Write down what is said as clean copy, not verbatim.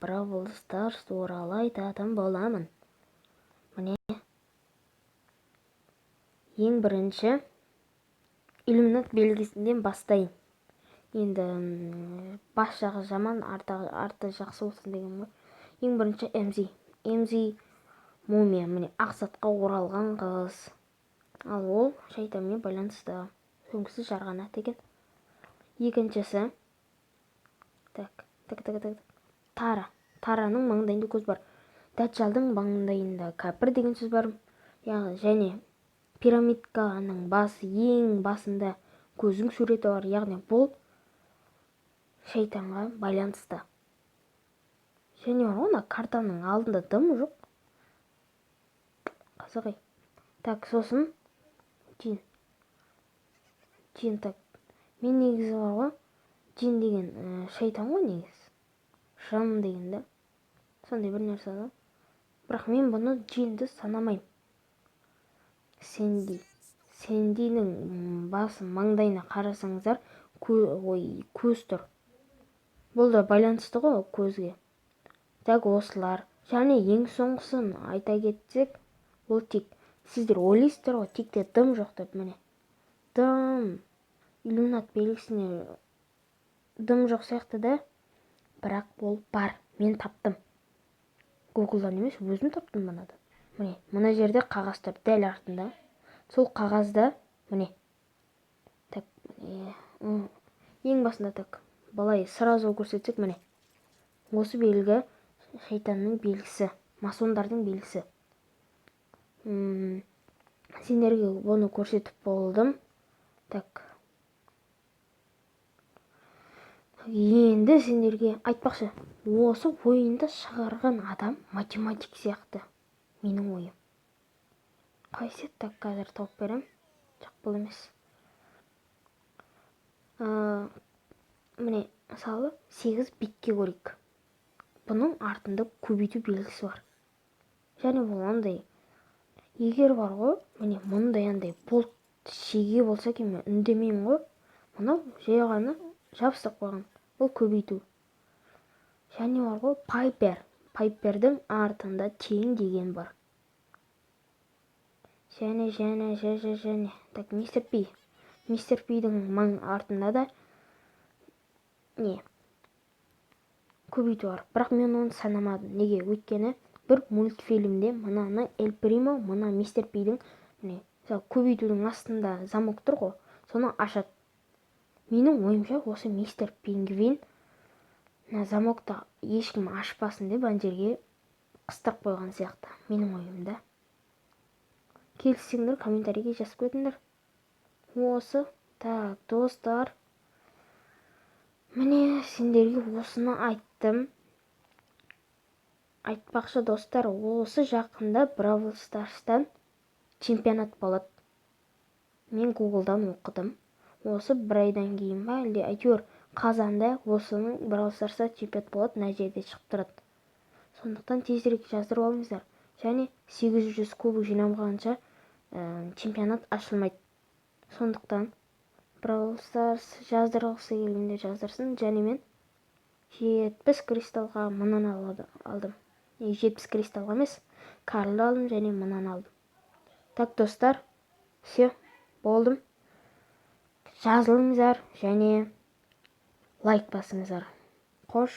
Бравл Старс туралы айтатын боламын. Міне, ең бірінші иллюминат белгісінен бастайын. Енді бас жағы жаман, арты жақсы болсын деген ғой. Ең бірінші МЗ мумия, міне ақсатқа оралған қыз. Ал ол шайтанмен байланысты. Соңғысы жарғанат екен. Екіншісі Тараның маңдайында көз бар. Дәджалдың маңдайында кәпір деген сөз бар. Және пирамидканың ең басында көздің суреті бар. Яғни бұл шайтанға байланысты. Және оны картаның алдында дым жоқ. Қызығы. Сосын джин. Мен негізі бар ғой. Джин деген шайтан ғой негізі. Жан деген да. Сондай бір нәрсе да. Бірақ мен бұны джинді санамаймын. Сэндидің басын маңдайына қарасаңыздар, көз тұр. Бұл да байланысты ғой көзге. Так осылар. Және ең соңғысын айта кетсек, ол тик. Сіздер ойлайсыздар ғой, тикте дым жоқ деп, міне. Дым. Иллюминат белгісіне дым жоқ сияқты да. Бірақ ол бар. Мен таптым. Гуглдан емес, өзім таптым бұнады. Міне, мына жерде қағаз тұр, дәл артында. Сол қағазда, міне. Ең басында былай сразу көрсетсек, міне. Осы белгі шайтанның белгісі, масондардың белгісі. Сендерге бұны көрсетіп болдым. Енді сендерге айтпақшы, осы ойынды шығарған адам математик сияқты. Менің ойым. Қайсы? Қазір тауып берем. Жоқ, бұл емес. Міне, мысалы, 8 битке көрейік. Бұның артында көбейту белгісі бар. Және бұл андай. Егер бар ғой, міне, мұндай болт шеге болса екен, мен үндемеймін ғой. Мұны жайғаны жабыстап қойған. Бұл көбейту. Және бар ғой, Пайпердің артында тең деген бар. Және. Мистер Пидің артында да көбейту бар. Бірақ мен оны санамадым. Неге? Өйткені бір мультфильмде мынаны Эль Примо, мына Мистер Пидің көбейтудің астында замок тұр ғой, соны ашады. Менің ойымша осы Мистер Пингвин замокты ешкім ашпасын деп жерге қыстырып қойған сияқты. Менің ойымда. Келіссеңдер, комментарийге жазып кетіңдер. Осы, достар. Міне, сендерге осыны айттым. Айтпақшы достар, осы жақында Бравл Старстан чемпионат болады. Мен Гуглдан оқыдым. Осы бір айдан кейін ба, әлде әйтеуір қазанда осының Бравл Старста чемпионат болады, мына жерде шығып тұрады. Сондықтан тезірек жаздырып алыңыздар. Және 800 кубок жинамағанша чемпионат ашылмайды. Сондықтан Бравл Старс жаздырғысы келгенде жаздырсын. Және мен 70 кристалға мынан алдым. 70 кристалға емес, Карлы алдым және мынан алдым. Так, достар, все, болдым. Жазылыңыздар және лайк басыңыздар. Қош.